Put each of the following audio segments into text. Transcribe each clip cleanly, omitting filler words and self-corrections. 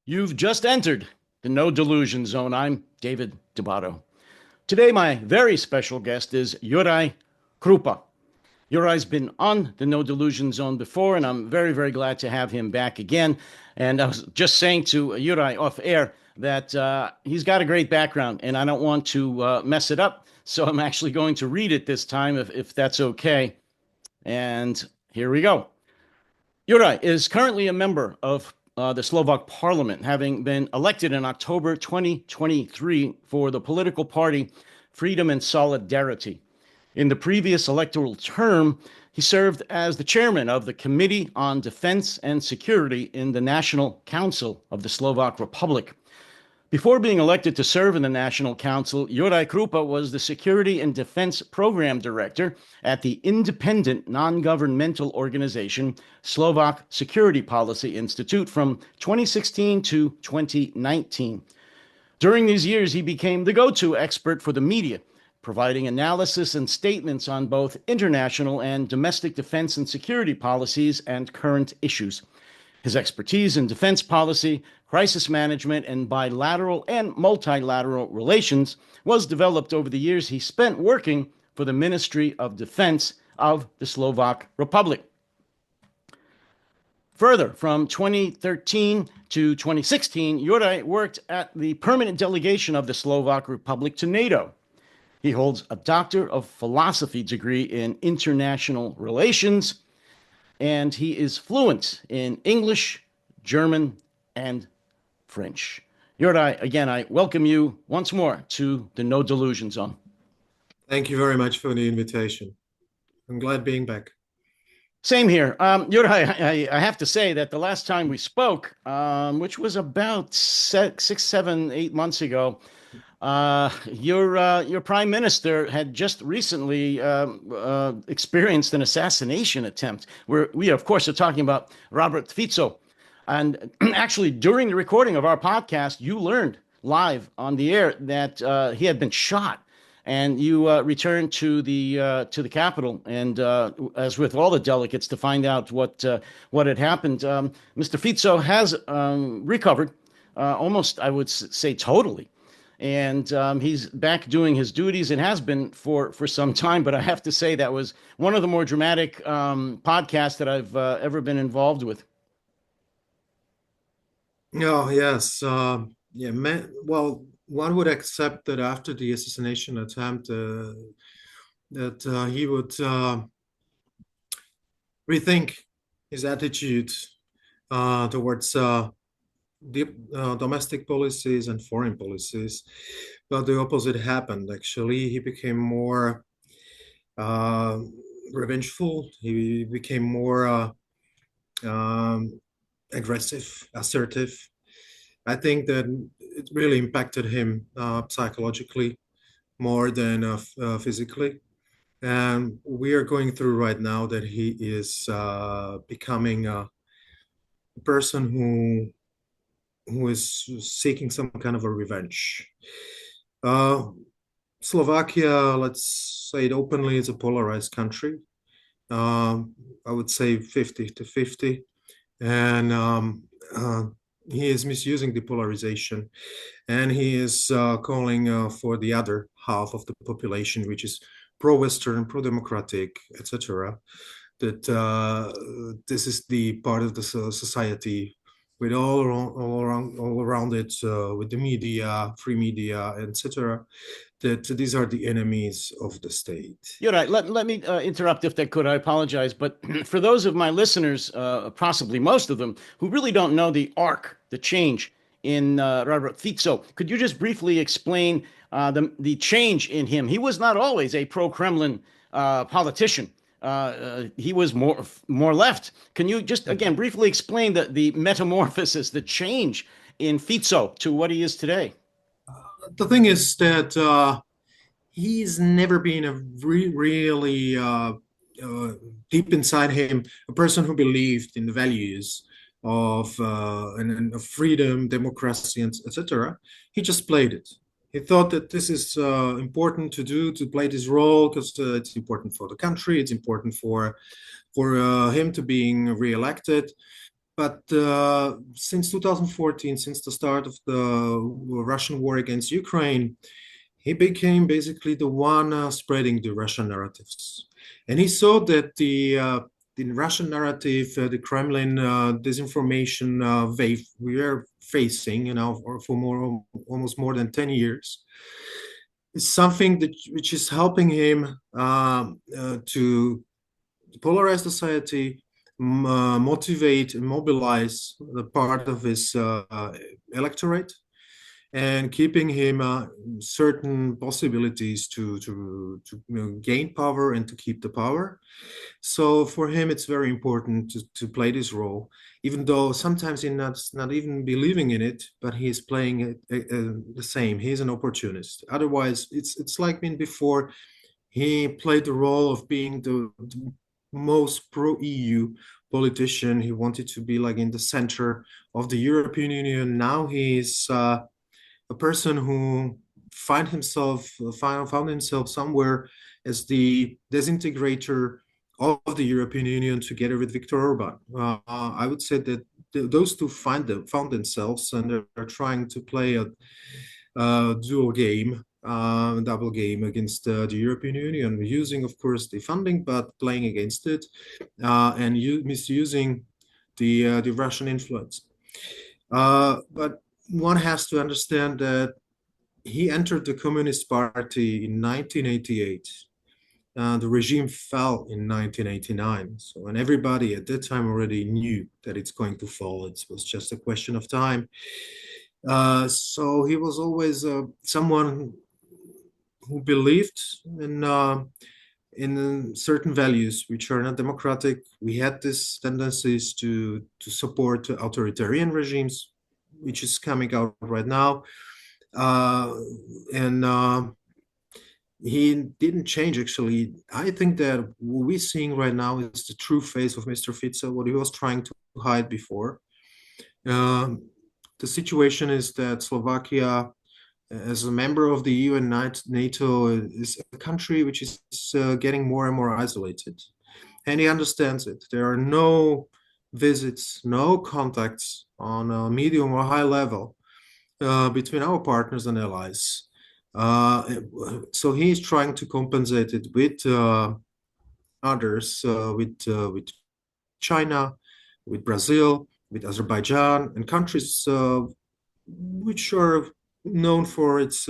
You've just entered the No Delusion Zone. I'm David Dubato. Today, my very special guest is Jurai Krupa. Jurai's been on the No Delusion Zone before, and I'm very, very glad to have him back again. And I was just saying to Jurai off air that he's got a great background, and I don't want to mess it up. So I'm actually going to read it this time, if that's okay. And here we go. Jurai is currently a member of the Slovak Parliament, having been elected in October 2023 for the political party Freedom and Solidarity. In the previous electoral term, he served as the chairman of the Committee on Defense and Security in the National Council of the Slovak Republic. Before being elected to serve in the National Council, Jurai Krupa was the Security and Defense Program Director at the independent non-governmental organization Slovak Security Policy Institute from 2016 to 2019. During these years, he became the go-to expert for the media, providing analysis and statements on both international and domestic defense and security policies and current issues. His expertise in defense policy, crisis management, and bilateral and multilateral relations was developed over the years he spent working for the Ministry of Defense of the Slovak Republic. Further, from 2013 to 2016, Jurai worked at the permanent delegation of the Slovak Republic to NATO. He holds a Doctor of Philosophy degree in international relations, and he is fluent in English, German, and French. Jurai, again, I welcome you once more to the No Delusion Zone. Thank you very much for the invitation. I'm glad being back. Same here. Jurai, I have to say that the last time we spoke, which was about 6, 7, 8 months ago, your prime minister had just recently experienced an assassination attempt. We, of course, are talking about Robert Fico. And actually, during the recording of our podcast, you learned live on the air that he had been shot. And you returned to the Capitol, and as with all the delegates, to find out what had happened. Mr. Fico has recovered, almost, I would say, totally. And he's back doing his duties and has been for some time. But I have to say that was one of the more dramatic podcasts that I've ever been involved with. Oh, yes. Yeah, well, one would accept that after the assassination attempt, that he would rethink his attitude towards domestic policies and foreign policies. But the opposite happened, actually. He became more revengeful. He became more aggressive, assertive. I think that it really impacted him psychologically more than physically. And we are going through right now that he is becoming a person who is seeking some kind of a revenge. Slovakia, let's say it openly, is a polarized country. I would say 50-50. And he is misusing the polarization, and he is calling for the other half of the population, which is pro-Western, pro-democratic, etc., that this is the part of the society with all around it, with the media, free media, etc., that these are the enemies of the state. You're right. Let me interrupt if I could. I apologize. But for those of my listeners, possibly most of them, who really don't know the arc, the change in Robert Fico, could you just briefly explain the change in him? He was not always a pro-Kremlin politician. He was more left. Can you just, again, briefly explain the metamorphosis, the change in Fico to what he is today? The thing is that he's never been a really deep inside him a person who believed in the values of and of freedom, democracy, and etc. He just played it. He thought that this is important to do, to play this role, because it's important for the country. It's important for him to being reelected. But since 2014, since the start of the Russian war against Ukraine, he became basically the one spreading the Russian narratives. And he saw that the Russian narrative, the Kremlin disinformation wave we are facing, for almost more than 10 years, is something which is helping him to polarize society, motivate and mobilize the part of his electorate, and keeping him certain possibilities to gain power and to keep the power. So for him, it's very important to play this role, even though sometimes he's not even believing in it, but he's playing it the same. He's an opportunist. Otherwise, it's like been before. He played the role of being the most pro-EU politician. He wanted to be like in the center of the European Union. Now he's a person who found himself somewhere as the disintegrator of the European Union together with Viktor Orban. I would say that those two found themselves, and they're trying to play a dual game, double game against the European Union, using, of course, the funding, but playing against it, and misusing the Russian influence. But one has to understand that he entered the Communist Party in 1988. The regime fell in 1989. So, and everybody at that time already knew that it's going to fall. It was just a question of time. So he was always someone who believed in certain values which are not democratic. We had these tendencies to support authoritarian regimes, which is coming out right now. He didn't change, actually. I think that what we're seeing right now is the true face of Mr. Fico, what he was trying to hide before. The situation is that Slovakia, as a member of the EU and NATO, is a country which is getting more and more isolated. And he understands it. There are no visits, no contacts on a medium or high level between our partners and allies. So he's trying to compensate it with others, with China, with Brazil, with Azerbaijan, and countries which are known for its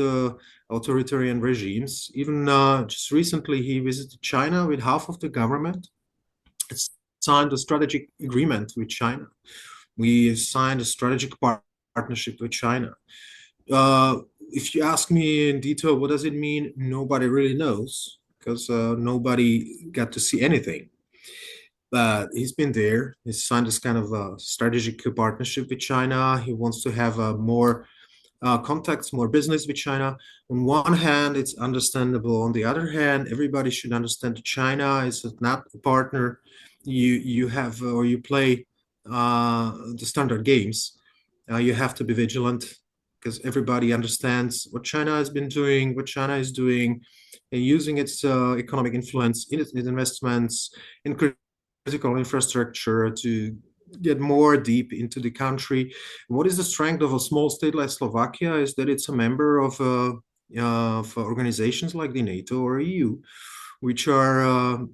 authoritarian regimes. Even just recently, he visited China with half of the government. It's signed a strategic agreement with China. We signed a strategic partnership with China. If you ask me in detail, what does it mean? Nobody really knows, because nobody got to see anything. But he's been there. He's signed this kind of strategic partnership with China. He wants to have more contacts, more business with China. On one hand, it's understandable. On the other hand, everybody should understand that China is not a partner. You have or you play the standard games. You have to be vigilant, because everybody understands what China has been doing, what China is doing, and using its economic influence in its investments, in critical infrastructure to get more deep into the country. What is the strength of a small state like Slovakia is that it's a member of organizations like the NATO or EU, which are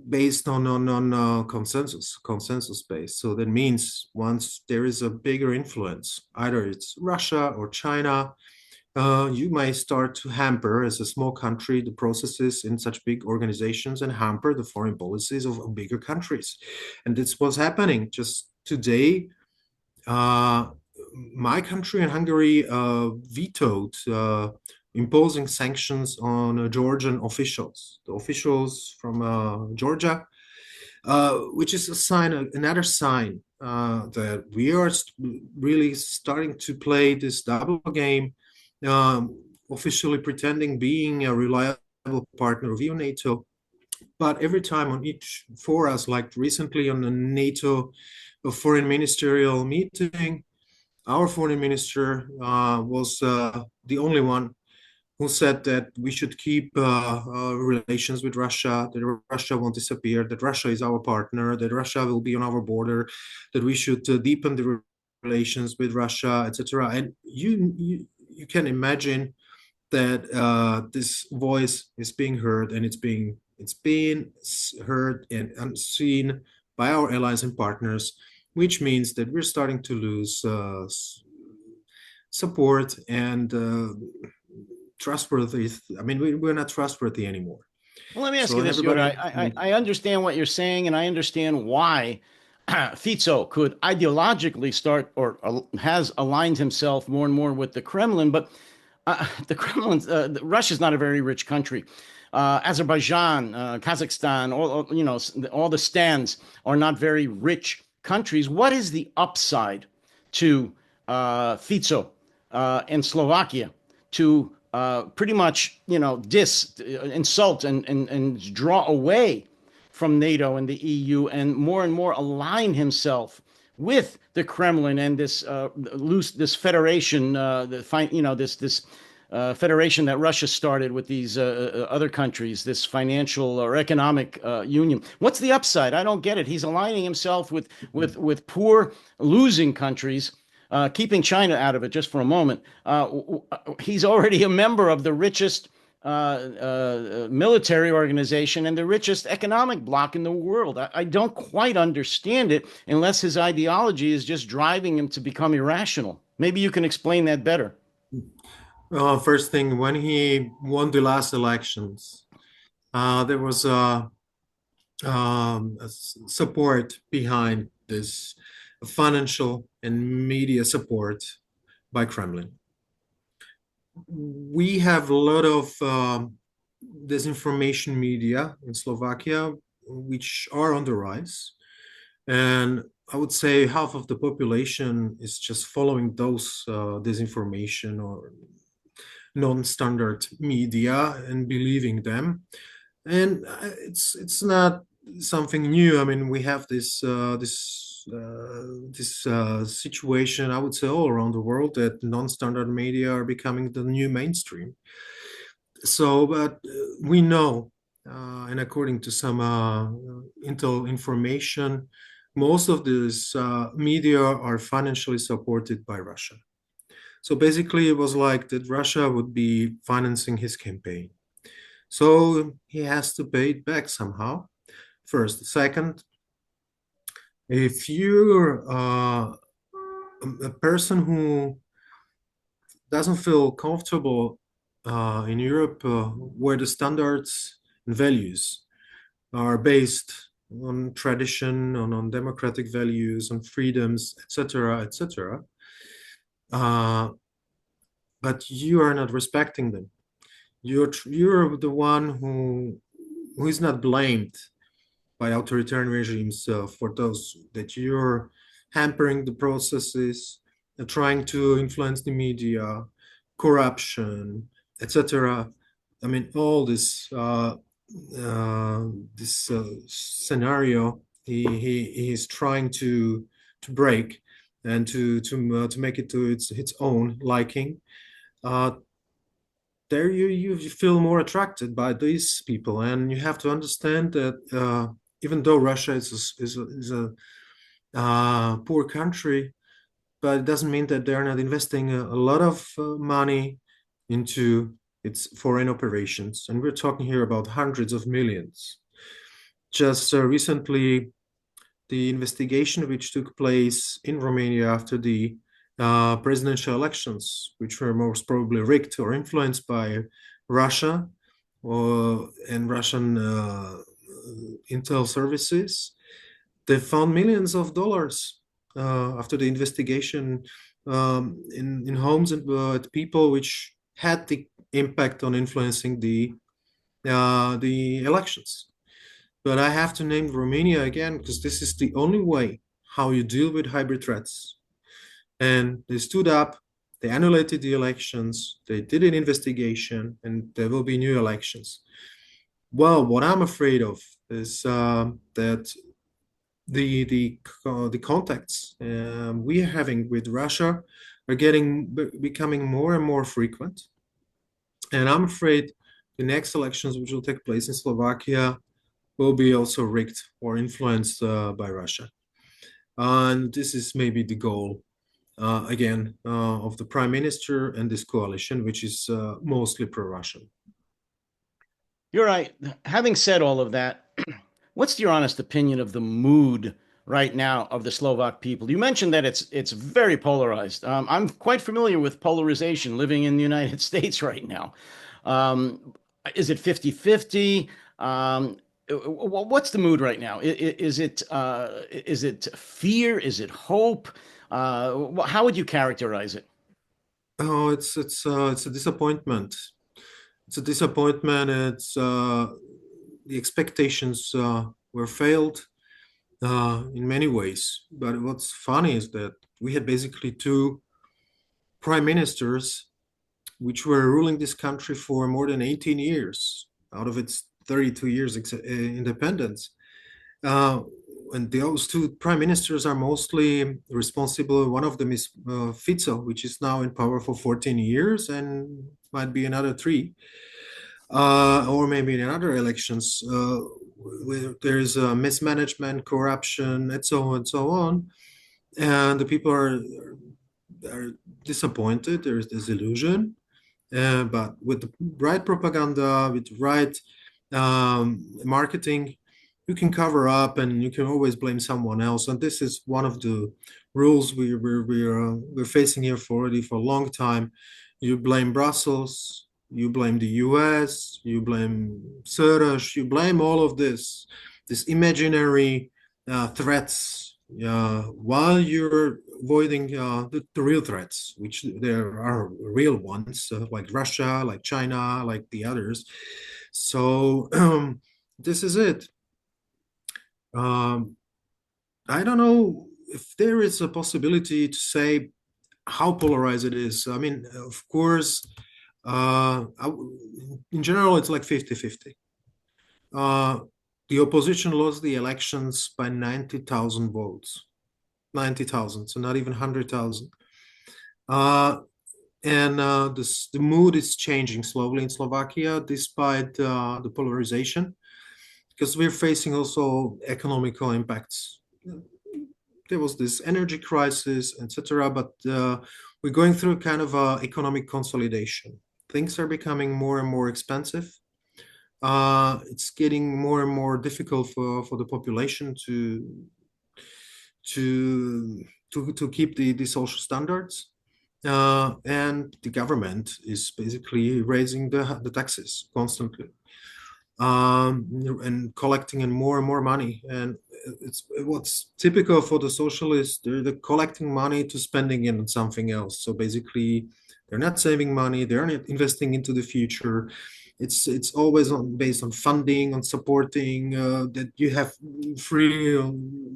based on consensus based. So that means once there is a bigger influence, either it's Russia or China, you may start to hamper, as a small country, the processes in such big organizations and hamper the foreign policies of bigger countries. And that's what's happening. Just today, my country and Hungary vetoed imposing sanctions on Georgian officials, the officials from Georgia, which is a sign, another sign that we are really starting to play this double game, officially pretending being a reliable partner of EU NATO. But every time on each for us, like recently on the NATO foreign ministerial meeting, our foreign minister was the only one who said that we should keep relations with Russia, that Russia won't disappear, that Russia is our partner, that Russia will be on our border, that we should deepen the relations with Russia, etc. And you can imagine that this voice is being heard, and it's being heard and seen by our allies and partners, which means that we're starting to lose support and trustworthy. I mean, we're not trustworthy anymore. Well, let me ask So you this, everybody, Yuri. I understand what you're saying, and I understand why Fico could ideologically start or has aligned himself more and more with the Kremlin. But the Kremlin, Russia's not a very rich country. Azerbaijan, Kazakhstan, all the stands are not very rich countries. What is the upside to Fico and Slovakia to pretty much, insult and draw away from NATO and the EU and more align himself with the Kremlin and this federation, federation that Russia started with these other countries, this financial or economic union. What's the upside? I don't get it. He's aligning himself with poor losing countries. Keeping China out of it just for a moment, he's already a member of the richest military organization and the richest economic bloc in the world. I don't quite understand it unless his ideology is just driving him to become irrational. Maybe you can explain that better. First thing, when he won the last elections, there was a support behind this financial and media support by Kremlin. We have a lot of disinformation media in Slovakia, which are on the rise. And I would say half of the population is just following those disinformation or non-standard media and believing them. And it's not something new. I mean, we have this situation, I would say, all around the world, that non-standard media are becoming the new mainstream. So, but we know, and according to some intel information, most of these media are financially supported by Russia. So basically, it was like that Russia would be financing his campaign. So he has to pay it back somehow. First. Second, if you're a person who doesn't feel comfortable in Europe, where the standards and values are based on tradition, on democratic values, on freedoms, etc., etc., but you are not respecting them. You're the one who is not blamed by authoritarian regimes for those that you're hampering the processes, trying to influence the media, corruption, etc. I mean, all this scenario he is trying to break and to make it to its own liking. There you feel more attracted by these people, and you have to understand that even though Russia is a poor country, but it doesn't mean that they're not investing a lot of money into its foreign operations. And we're talking here about hundreds of millions. Just recently, the investigation which took place in Romania after the presidential elections, which were most probably rigged or influenced by Russia and Russian intel services, they found millions of dollars after the investigation in homes and people which had the impact on influencing the elections. But I have to name Romania again because this is the only way how you deal with hybrid threats. And they stood up, they annullated the elections, they did an investigation, and there will be new elections. Well, what I'm afraid of is that the contacts we are having with Russia are becoming more and more frequent. And I'm afraid the next elections, which will take place in Slovakia, will be also rigged or influenced by Russia. And this is maybe the goal, again, of the prime minister and this coalition, which is mostly pro-Russian. You're right. Having said all of that, what's your honest opinion of the mood right now of the Slovak people? You mentioned that it's very polarized. I'm quite familiar with polarization living in the United States right now. Um, is it 50-50? What's the mood right now? Is it fear? Is it hope? How would you characterize it? Oh, it's a disappointment. It's a disappointment. It's the expectations were failed in many ways. But what's funny is that we had basically two prime ministers which were ruling this country for more than 18 years out of its 32 years independence. Uh, and those two prime ministers are mostly responsible. One of them is Fico, which is now in power for 14 years and might be another three, or maybe in other elections. Where there's mismanagement, corruption, and so on and so on. And the people are disappointed. There's disillusion. But with the right propaganda, with the right marketing, you can cover up and you can always blame someone else. And this is one of the rules we're facing here already for a long time. You blame Brussels, you blame the US, you blame Soros, you blame all of this imaginary threats while you're avoiding the real threats, which there are real ones, like Russia, like China, like the others. So this is it. Um, I don't know if there is a possibility to say how polarized it is. I mean, of course, in general, it's like 50-50. The opposition lost the elections by 90,000 votes. 90,000, so not even 100,000. And the mood is changing slowly in Slovakia despite the polarization, because we're facing also economical impacts. There was this energy crisis, etc., but we're going through kind of economic consolidation. Things are becoming more and more expensive. It's getting more and more difficult for the population to keep the social standards. And the government is basically raising the taxes constantly and collecting in more and more money. And it's what's typical for the socialists. They're collecting money to spending it on something else. So basically, they're not saving money. They're not investing into the future. It's always based on funding, on supporting that you have free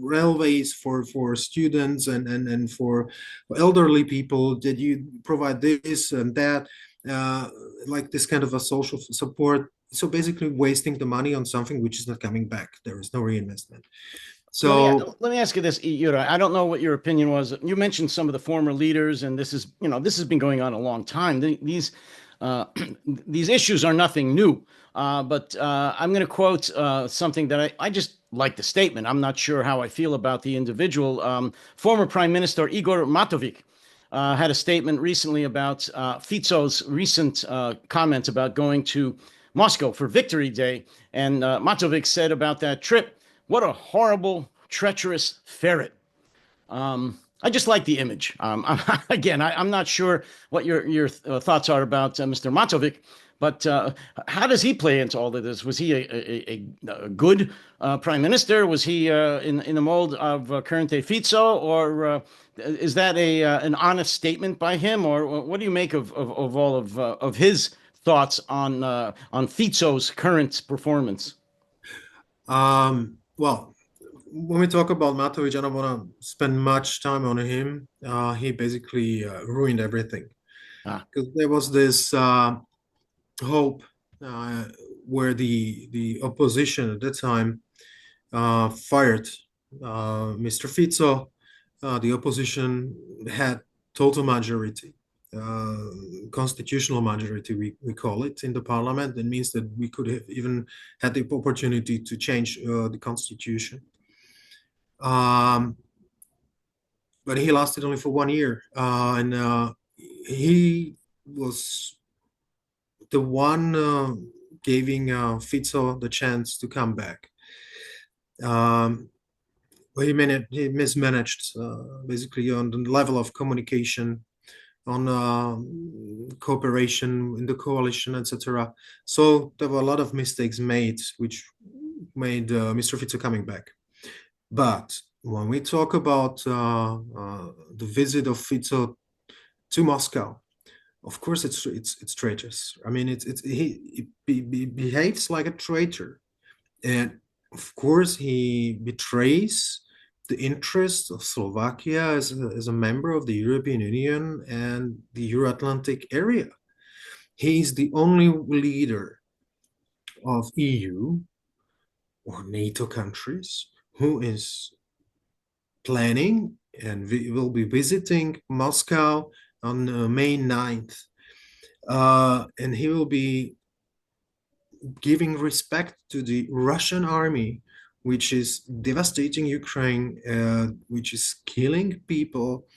railways for students and for elderly people, that you provide this and that, like this kind of a social support. So basically wasting the money on something which is not coming back. There is no reinvestment. So Let me ask you this, Yura. I don't know what your opinion was. You mentioned some of the former leaders, and this has been going on a long time. Uh, these issues are nothing new. But I'm going to quote something that I just like the statement. I'm not sure how I feel about the individual. Former Prime Minister Igor Matovic had a statement recently about Fico's recent comments about going to Moscow for Victory Day. And Matovic said about that trip, "What a horrible, treacherous ferret." I just like the image. Again, I'm not sure what your thoughts are about Mr. Matovic, but how does he play into all of this? Was he a good prime minister? Was he in the mold of current Fico, or is that an honest statement by him, or what do you make of all of his thoughts on Fico's current performance? well, when we talk about Matovic, I don't want to spend much time on him. He basically ruined everything, Ah, because there was this hope uh, where the opposition at that time fired Mr. Fico. The opposition had total majority. constitutional majority, we call it in the parliament. That means that we could have even had the opportunity to change the constitution. But he lasted only for 1 year, and he was the one giving Fico the chance to come back. He mismanaged basically on the level of communication, on cooperation in the coalition, etc. So there were a lot of mistakes made, which made Mr. Fico coming back. But when we talk about the visit of Fico to Moscow, of course it's traitors. I mean, he behaves like a traitor, and of course he betrays the interests of Slovakia as a member of the European Union and the Euro-Atlantic area. He's the only leader of EU or NATO countries who is planning and will be visiting Moscow on May 9th. And he will be giving respect to the Russian army, which is devastating Ukraine, which is killing people,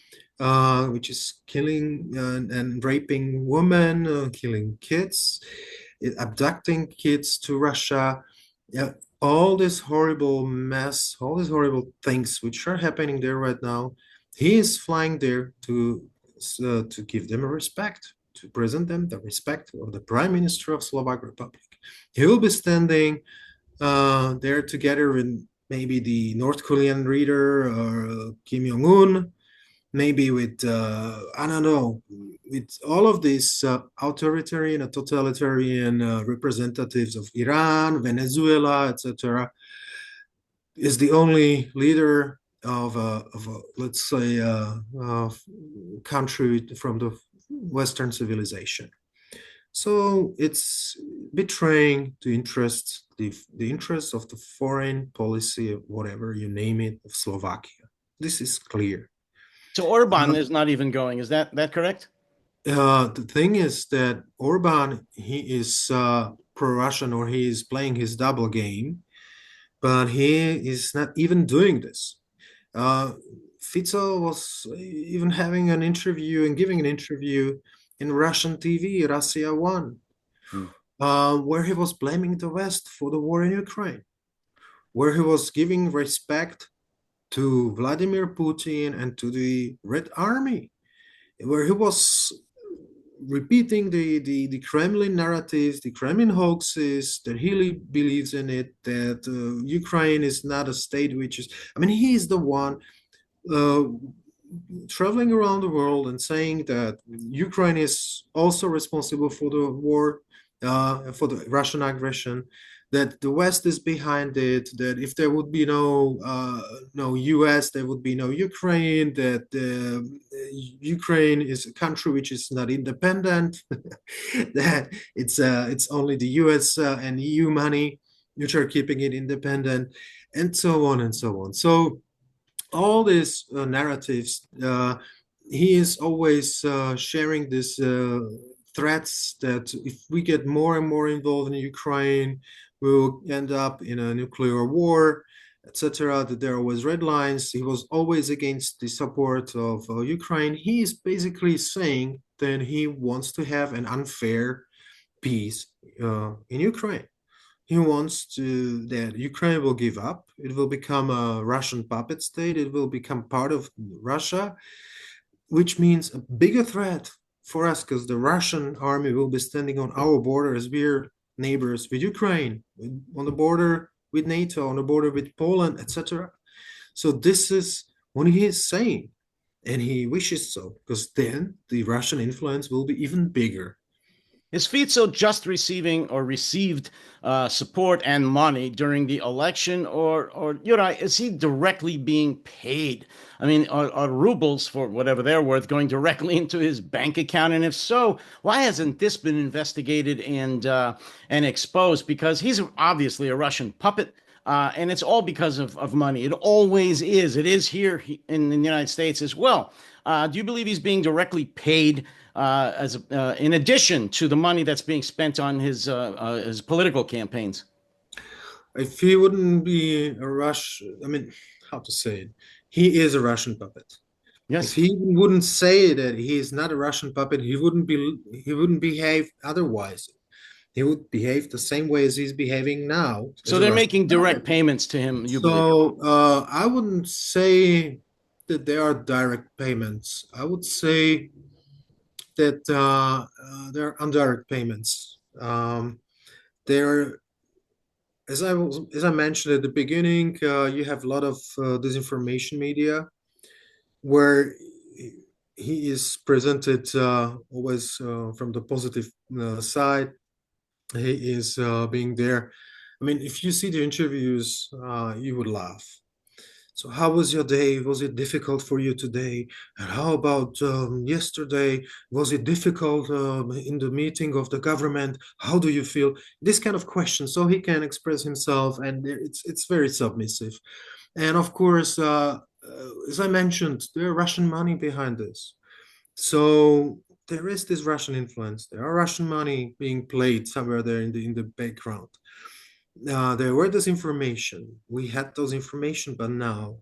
which is killing and raping women, killing kids, abducting kids to Russia. All this horrible mess, all these horrible things which are happening there right now. He is flying there to give them a respect, to present them the respect of the Prime Minister of Slovak Republic. He will be standing there together with maybe the North Korean leader or Kim Jong-un, maybe with, I don't know, with all of these authoritarian and totalitarian representatives of Iran, Venezuela, etc. Is the only leader of let's say, country from the Western civilization. So it's betraying the interests, the interests of the foreign policy, whatever you name it, of Slovakia. This is clear. So Orban is not even going. Is that correct? The thing is that Orban, he is pro-Russian, or he is playing his double game, but he is not even doing this. Fico was even having an interview and giving an interview in Russian TV, Russia 1, where he was blaming the West for the war in Ukraine, where he was giving respect to Vladimir Putin and to the Red Army, where he was repeating the Kremlin narratives, the Kremlin hoaxes, that he believes in it, that Ukraine is not a state which is, I mean, he is the one traveling around the world and saying that Ukraine is also responsible for the war, for the Russian aggression, that the West is behind it, that if there would be no US, there would be no Ukraine, that Ukraine is a country which is not independent, that it's only the US and EU money which are keeping it independent, and so on and so on. So all these narratives, he is always sharing these threats that if we get more and more involved in Ukraine, we will end up in a nuclear war, etc. That there are always red lines. He was always against the support of Ukraine. He is basically saying that he wants to have an unfair peace in Ukraine. He wants that Ukraine will give up. It will become a Russian puppet state. It will become part of Russia, which means a bigger threat for us, because the Russian army will be standing on our border as we're neighbors with Ukraine, on the border with NATO, on the border with Poland, etc. So this is what he is saying, and he wishes so, because then the Russian influence will be even bigger. Is Fico just receiving or received support and money during the election, or Jurai, is he directly being paid? I mean, are rubles, for whatever they're worth, going directly into his bank account? And if so, why hasn't this been investigated and exposed? Because he's obviously a Russian puppet. and it's all because of money. It always is. It is here in the United States as well. Do you believe he's being directly paid in addition to the money that's being spent on his political campaigns? If he wouldn't be a I mean, how to say it? He is a Russian puppet. If Yes. he wouldn't say that he is not a Russian puppet, he wouldn't behave otherwise. He would behave the same way as he's behaving now as So a they're Russian making direct puppet. payments to him, you believe? So I wouldn't say that there are direct payments. I would say that there are indirect payments. There, as I mentioned at the beginning, you have a lot of disinformation media where he is presented always from the positive side. He is being there. I mean, if you see the interviews, you would laugh. So, how was your day? Was it difficult for you today? And how about yesterday? Was it difficult in the meeting of the government? How do you feel? This kind of question, so he can express himself, and it's very submissive. And of course, as I mentioned, there are Russian money behind this. So there is this Russian influence. There are Russian money being played somewhere there in the background. There were this information. We had those information, but now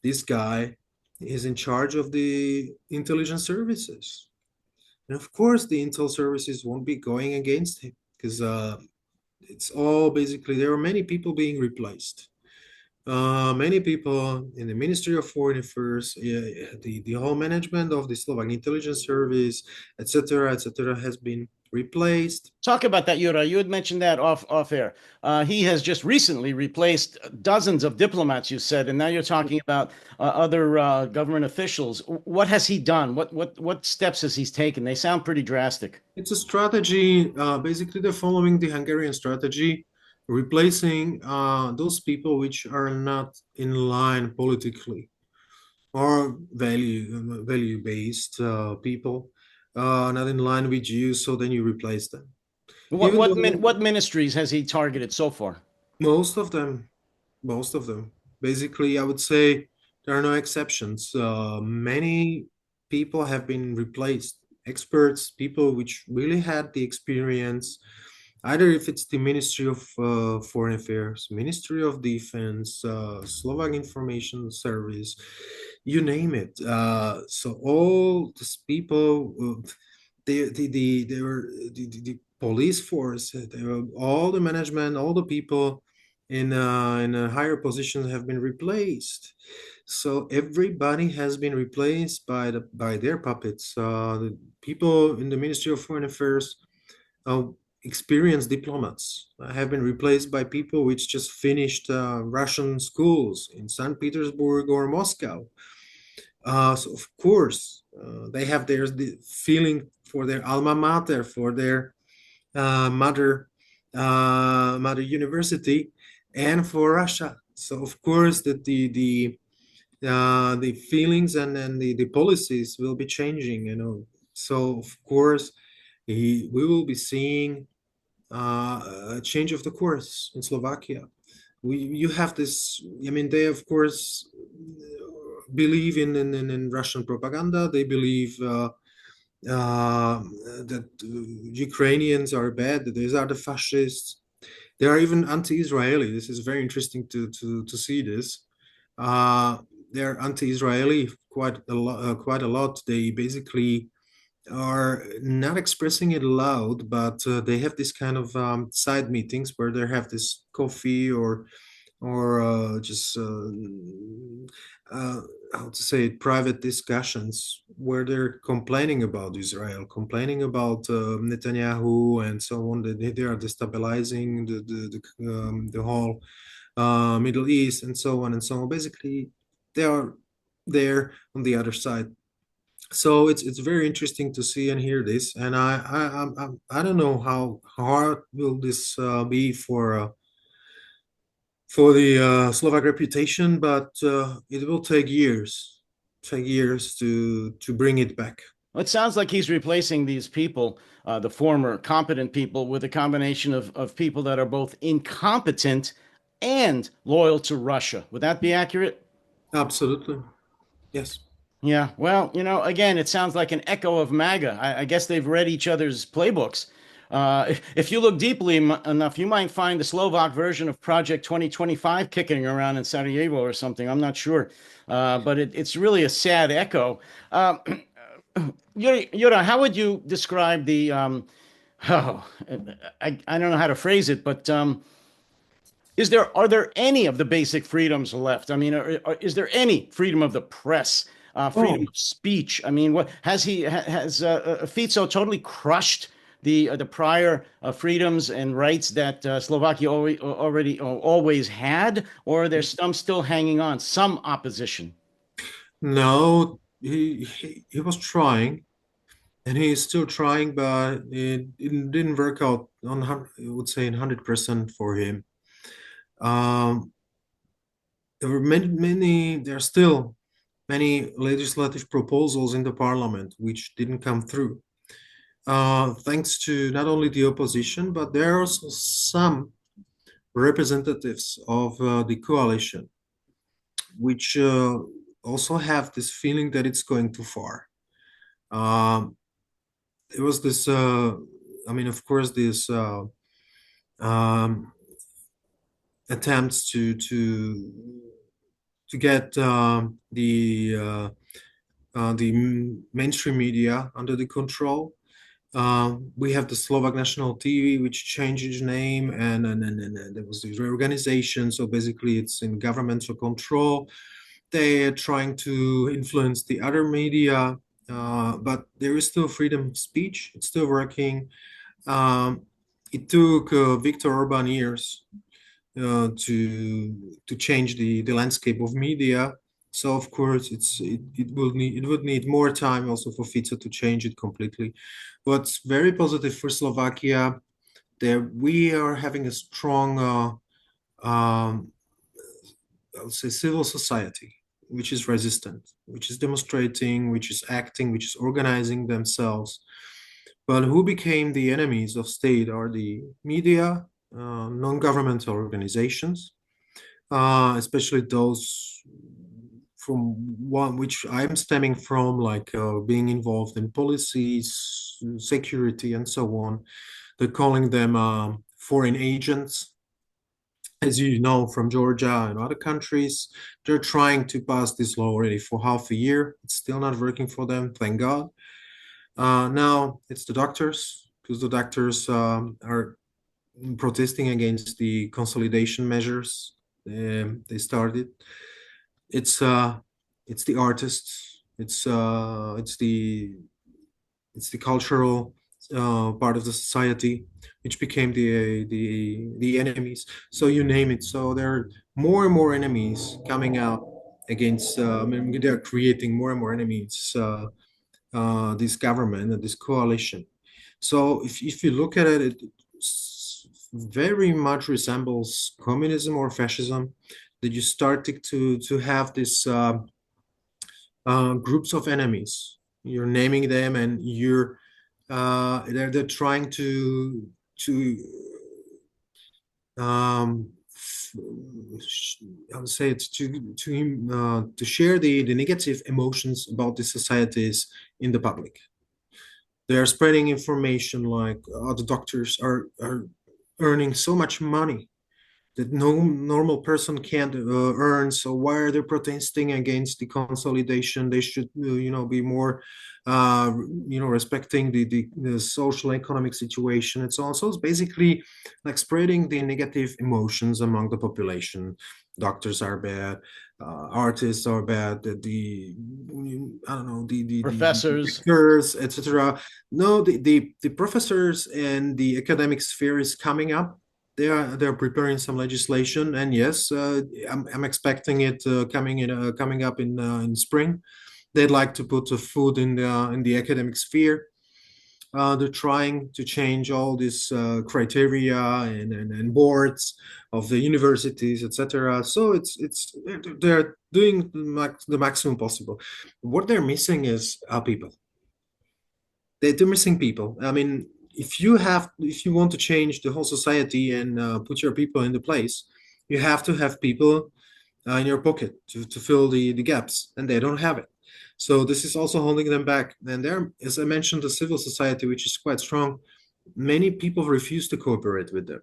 this guy is in charge of the intelligence services. And of course, the intel services won't be going against him because it's all basically there are many people being replaced. Many people in the Ministry of Foreign Affairs, the whole management of the Slovak intelligence service, etc., has been replaced. Talk about that, Yura. You had mentioned that off air. He has just recently replaced dozens of diplomats, you said, and now you're talking about other government officials. What has he done? What steps has he taken? They sound pretty drastic. It's a strategy. Basically, they're following the Hungarian strategy, replacing those people which are not in line politically or value based people, not in line with you. So then you replace them. What Even what though min, what ministries has he targeted so far? most of them, most of them, basically, I would say there are no exceptions. Many people have been replaced, experts, people which really had the experience, either if it's the Ministry of Foreign Affairs, Ministry of Defense, Slovak Information Service, you name it. So all these people, they were the police force, they were, all the management, all the people in a higher position have been replaced. So everybody has been replaced by their puppets. The people in the Ministry of Foreign Affairs, uh, experienced diplomats, have been replaced by people which just finished Russian schools in St. Petersburg or Moscow. So of course, they have their feeling for their alma mater, for their mother mother university, and for Russia. So of course that the feelings and the policies will be changing. So of course we will be seeing a change of the course in Slovakia. You have this. I mean, they of course believe in Russian propaganda. They believe that Ukrainians are bad, that these are the fascists. They are even anti-Israeli. This is very interesting to see this. They're anti-Israeli quite a lot. They basically are not expressing it loud, but they have this kind of side meetings where they have this coffee or just uh, how to say it, private discussions where they're complaining about Israel, complaining about Netanyahu and so on. That they are destabilizing the whole Middle East and so on and so on. Basically, they are there on the other side. So it's very interesting to see and hear this, and I don't know how hard will this be for the Slovak reputation, but it will take years to bring it back. Well, it sounds like he's replacing these people, the former competent people, with a combination of people that are both incompetent and loyal to Russia. Would that be accurate? Absolutely. Yes. Yeah, well, again, it sounds like an echo of MAGA. I guess they've read each other's playbooks. If you look deeply enough, you might find the Slovak version of Project 2025 kicking around in Sarajevo or something. I'm not sure. But it's really a sad echo. Yura, how would you describe the, oh, I don't know how to phrase it, but are there any of the basic freedoms left? I mean, is there any freedom of the press, freedom Oh, of speech? I mean, what has Fico totally crushed the prior freedoms and rights that Slovakia already always had, or are there some still hanging on, some opposition? no, he was trying, and he is still trying, but it didn't work out I would say 100% for him. Um, there were there are still many legislative proposals in the parliament which didn't come through. Thanks to not only the opposition, but there are also some representatives of the coalition which also have this feeling that it's going too far. There was this, I mean, of course, this um, attempts to get the mainstream media under the control. We have the Slovak National TV, which changed its name, and there was this reorganization. So basically, it's in governmental control. They are trying to influence the other media, but there is still freedom of speech. It's still working. Um, it took Viktor Orban years to change the landscape of media. So of course it would need more time also for Fico to change it completely. What's very positive for Slovakia, there we are having a strong I would say civil society, which is resistant, which is demonstrating, which is acting, which is organizing themselves. But who became the enemies of state are the media, non-governmental organizations, especially those from one which I'm stemming from, like being involved in policies, security, and so on. They're calling them foreign agents. As you know from Georgia and other countries, they're trying to pass this law already for half a year. It's still not working for them, thank God. Now it's the doctors, because the doctors are protesting against the consolidation measures they started. It's the artists, it's the cultural part of the society which became the enemies. So you name it. So there are more and more enemies coming out against. I mean, they're creating more and more enemies. This government and this coalition. So if you look at it, it very much resembles communism or fascism. That you start to have this groups of enemies. You're naming them, and they're trying to I would say it's to share the negative emotions about the societies in the public. They are spreading information like the doctors are earning so much money that no normal person can't earn. So why are they protesting against the consolidation? They should, be more, respecting the social economic situation and so on. So it's basically like spreading the negative emotions among the population. Doctors are bad, artists are bad. I don't know the Professors. actors, etc. No, the professors and the academic sphere is coming up. They're preparing some legislation, and yes, I'm expecting it coming up in spring. They'd like to put food in the academic sphere. They're trying to change all these criteria and boards of the universities, etc. So they're doing the maximum possible. What they're missing is people. They're missing people. I mean, if you want to change the whole society and put your people in the place, You have to have people in your pocket to fill the gaps, and they don't have it. So this is also holding them back. And there, as I mentioned, the civil society, which is quite strong, many people refuse to cooperate with them,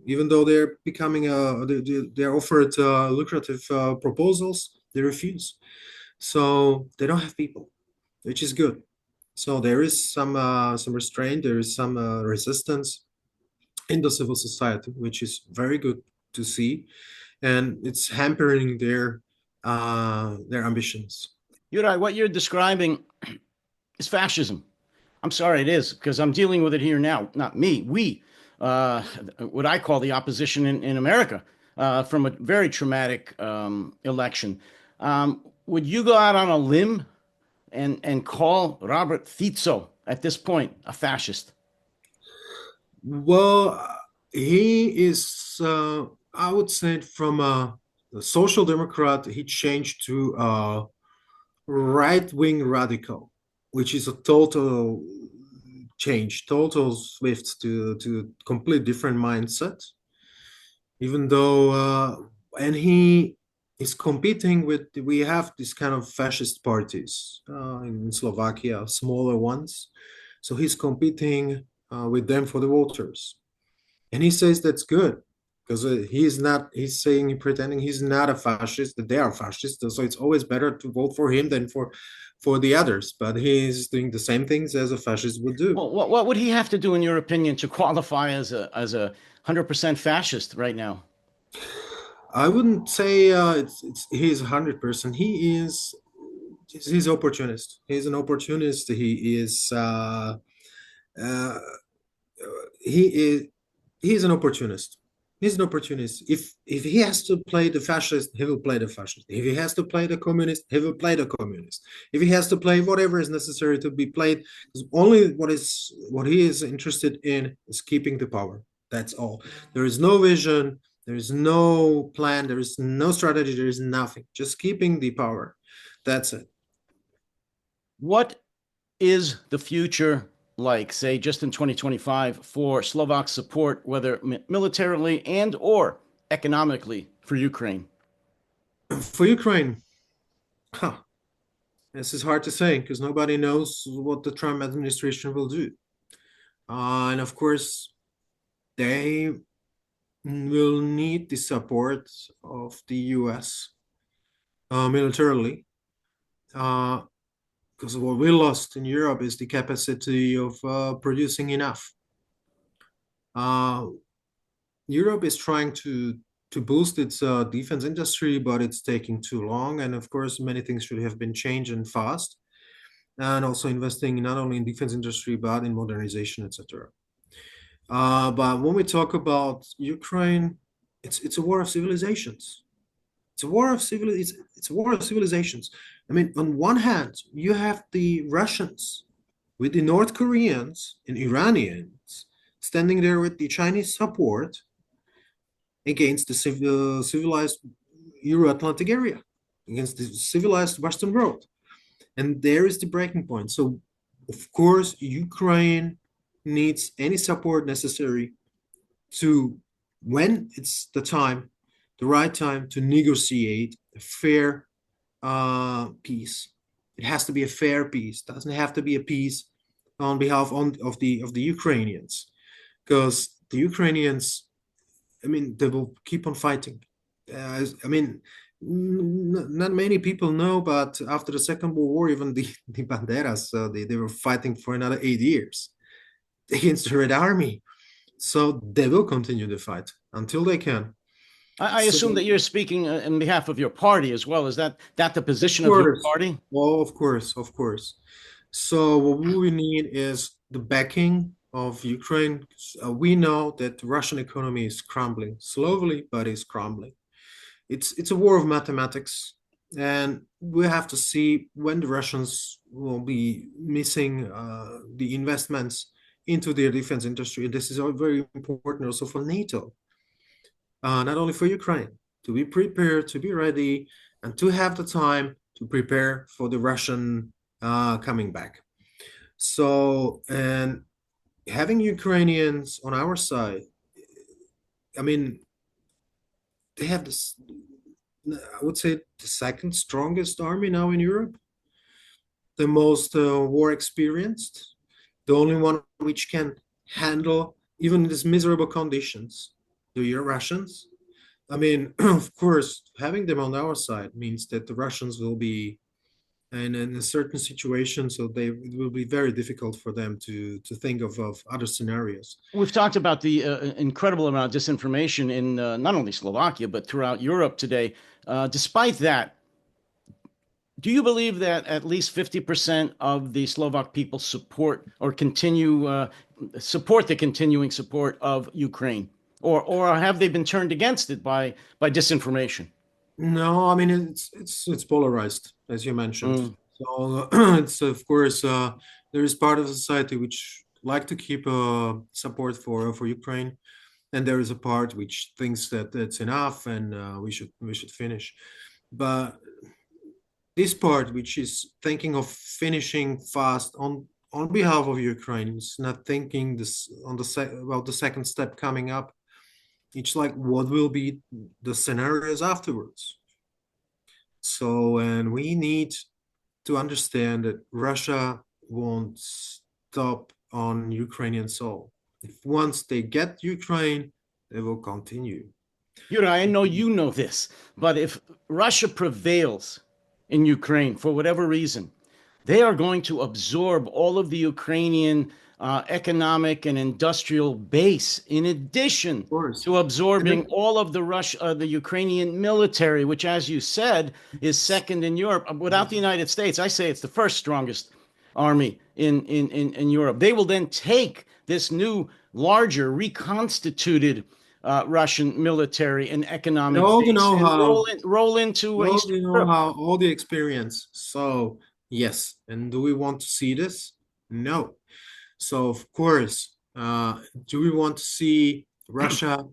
even though they're becoming they're offered lucrative proposals. They refuse. So they don't have people, which is good. So there is some restraint, there is some resistance in the civil society, which is very good to see, and it's hampering their ambitions. Jurai, what you're describing is fascism. I'm sorry, it is, because I'm dealing with it here now. Not me, we, what I call the opposition in America, from a very traumatic election. Would you go out on a limb and call Robert Fico at this point a fascist? Well, he is, I would say, from a social democrat, he changed to a right-wing radical, which is a total change, total shift to complete different mindset. Even though, and he is competing with, we have this kind of fascist parties in Slovakia, smaller ones. So he's competing with them for the voters. And he says that's good because he's not, he's saying, pretending he's not a fascist, that they are fascists. So it's always better to vote for him than for the others. But he's doing the same things as a fascist would do. Well, what would he have to do, in your opinion, to qualify as a 100% fascist right now? I wouldn't say it's he's 100%. He's opportunist. He's an opportunist. Uh, he is he's an opportunist. He's an opportunist. If he has to play the fascist, he will play the fascist. If he has to play the communist, he will play the communist. If he has to play whatever is necessary to be played, only what he is interested in is keeping the power. That's all. There is no vision, there is no plan, there is no strategy, there is nothing. Just keeping the power. That's it. What is the future like, say, just in 2025 for Slovak support, whether militarily and or economically, for Ukraine? For Ukraine, huh, this is hard to say because nobody knows what the Trump administration will do. And of course, they will need the support of the US militarily, because what we lost in Europe is the capacity of producing enough. Uh, Europe is trying to boost its defense industry, but it's taking too long. And of course, many things should have been changed and fast, and also investing not only in defense industry but in modernization, etc. But when we talk about Ukraine, it's a war of civilizations. It's a war of civilizations. I mean, on one hand, you have the Russians with the North Koreans and Iranians standing there with the Chinese support against the civilized Euro-Atlantic area, against the civilized Western world. And there is the breaking point. So, of course, Ukraine needs any support necessary to, when it's the right time to negotiate a fair peace. It has to be a fair peace. It doesn't have to be a peace on behalf of the Ukrainians, because the Ukrainians, I mean, they will keep on fighting. I mean, not many people know, but after the Second World War, even the Banderas, they were fighting for another 8 years against the Red Army. So they will continue the fight until they can. I So, assume that you're speaking on behalf of your party as well. Is that the of position of your course, party? well, of course, of course. So what we need is the backing of Ukraine. We know that the Russian economy is crumbling slowly, but it's crumbling. It's a war of mathematics, and we have to see when the Russians will be missing the investments into their defense industry. This is all very important also for NATO, not only for Ukraine, to be prepared, to be ready, and to have the time to prepare for the Russian coming back. So, and having Ukrainians on our side, I mean, they have this, I would say, the second strongest army now in Europe, the most war experienced, the only one which can handle even these miserable conditions, the Russians. I mean, of course, having them on our side means that the Russians will be in a certain situation, so it will be very difficult for them to think of other scenarios. We've talked about the incredible amount of disinformation in not only Slovakia, but throughout Europe today. Despite that, do you believe that at least 50% of the Slovak people support or support the continuing support of Ukraine? Or have they been turned against it by disinformation? No, I mean it's polarized, as you mentioned. Mm. So it's of course there is part of society which like to keep support for Ukraine, and there is a part which thinks that it's enough and we should finish. But this part, which is thinking of finishing fast on behalf of Ukraine, is not thinking this on about the second step coming up. It's like what will be the scenarios afterwards. So, and we need to understand that Russia won't stop on Ukrainian soil. If once they get Ukraine, they will continue. Yuri, I know you know this, but if Russia prevails in Ukraine for whatever reason, they are going to absorb all of the Ukrainian economic and industrial base, in addition Of course. to absorbing all of the Ukrainian military, which, as you said, is second in Europe. Without the United States, I say it's the first strongest army in Europe. They will then take this new, larger, reconstituted Russian military and economic all the base and know-how, roll into all Eastern the Europe. know-how, all the experience. So yes, and do we want to see this? No. So of course, do we want to see Russia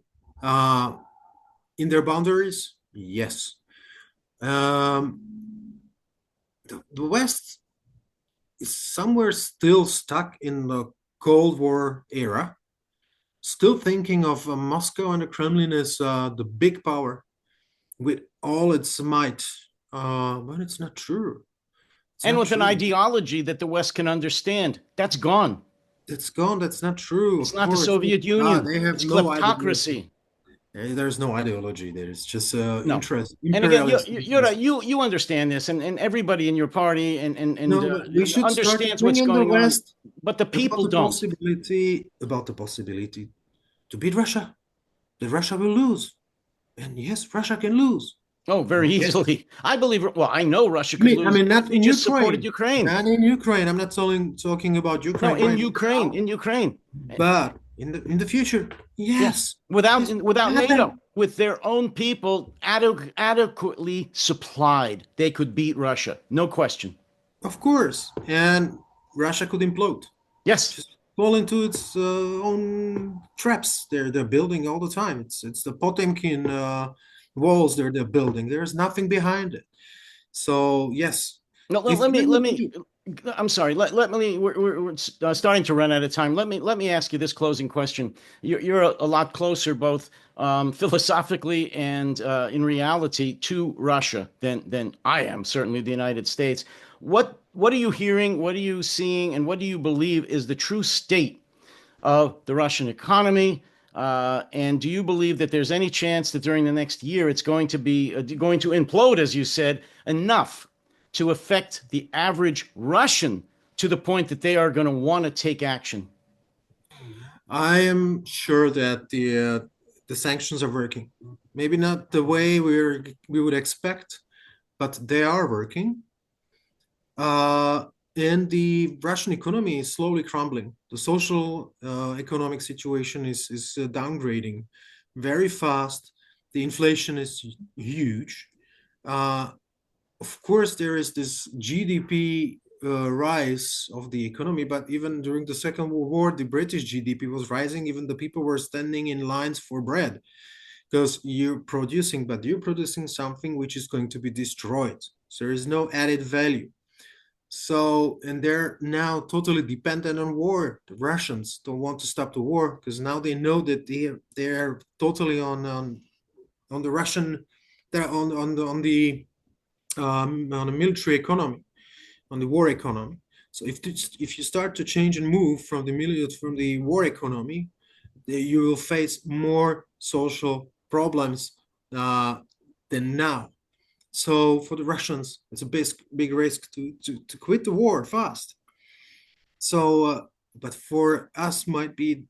in their boundaries? Yes. The West is somewhere still stuck in the Cold War era, still thinking of Moscow and the Kremlin as the big power with all its might. But it's not true. It's And not with an true. ideology that the West can understand. That's gone. It's gone. That's not true. It's Of not the course, Soviet Union. they have It's no ideology. kleptocracy. There's no ideology. There's just No. interest, And again, imperialist interest. you understand this, and everybody in your party No, but we should start to understands bring what's in the going on, West but the about people the don't. possibility to beat Russia. That Russia will lose, and yes, Russia can lose. Oh, very Yes. easily. I believe. Well, I know Russia I could mean, I lose mean, if not they in just supported Ukraine, Ukraine. not in Ukraine. I'm not talking about No, Ukraine in right Ukraine, now, in Ukraine. but in the future, Yeah, yes, without this without will NATO, happen. with their own people adequately supplied, they could beat Russia, no question. Of course, and Russia could implode, Yes. just fall into its own traps. They're building all the time. It's the Potemkin walls they're building. There's nothing behind it. So yes, No, if let me. I'm sorry. Let me. We're starting to run out of time. Let me ask you this closing question. You're a lot closer, both philosophically and in reality, to Russia than I am. Certainly, the United States. What are you hearing? What are you seeing? And what do you believe is the true state of the Russian economy? And do you believe that there's any chance that during the next year it's going to be going to implode, as you said, enough to affect the average Russian to the point that they are going to want to take action? I am sure that the sanctions are working. Maybe not the way we would expect, but they are working. And the Russian economy is slowly crumbling. The social economic situation is downgrading very fast. The inflation is huge. Uh, of course, there is this GDP rise of the economy, but even during the Second World War, the British GDP was rising. Even the people were standing in lines for bread because but you're producing something which is going to be destroyed. So there is no added value. So, and they're now totally dependent on war. The Russians don't want to stop the war because now they know that they're totally on the Russian, on the military economy, on the war economy. So if you start to change and move from the war economy, you will face more social problems than now. So for the Russians, it's a big risk to quit the war fast. So, but for us, might be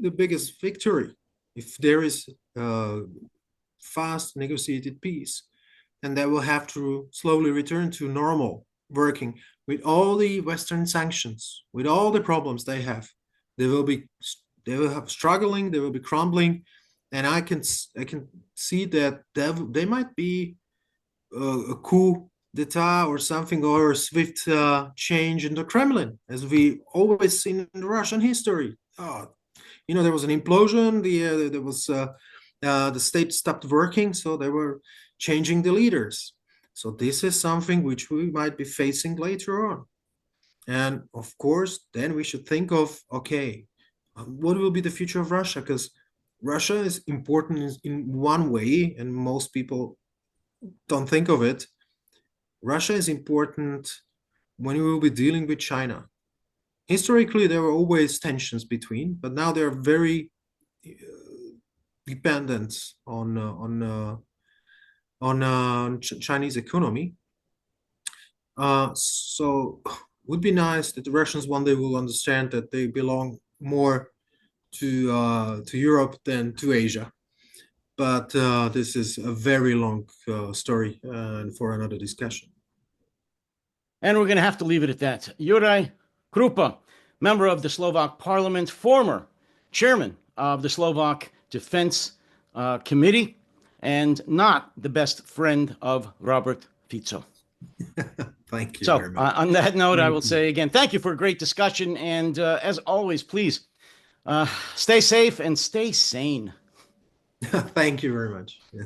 the biggest victory if there is fast negotiated peace, and they will have to slowly return to normal working with all the Western sanctions, with all the problems they have. They will have struggling, they will be crumbling, and I can see that they might be a coup d'etat or something, or a swift change in the Kremlin, as we always seen in Russian history. There was an implosion. The state stopped working, so they were changing the leaders. So this is something which we might be facing later on. And of course, then we should think of, okay, what will be the future of Russia? Because Russia is important in one way, and most people don't think of it. Russia is important when we will be dealing with China. Historically, there were always tensions between, but now they're very dependent on Chinese economy. So it would be nice that the Russians one day will understand that they belong more to Europe than to Asia. But this is a very long story for another discussion. And we're going to have to leave it at that. Jurai Krupa, member of the Slovak Parliament, former chairman of the Slovak Defense Committee, and not the best friend of Robert Fico. Thank you so, very much. On that note, I will say again, thank you for a great discussion. And as always, please stay safe and stay sane. Thank you very much. Yeah.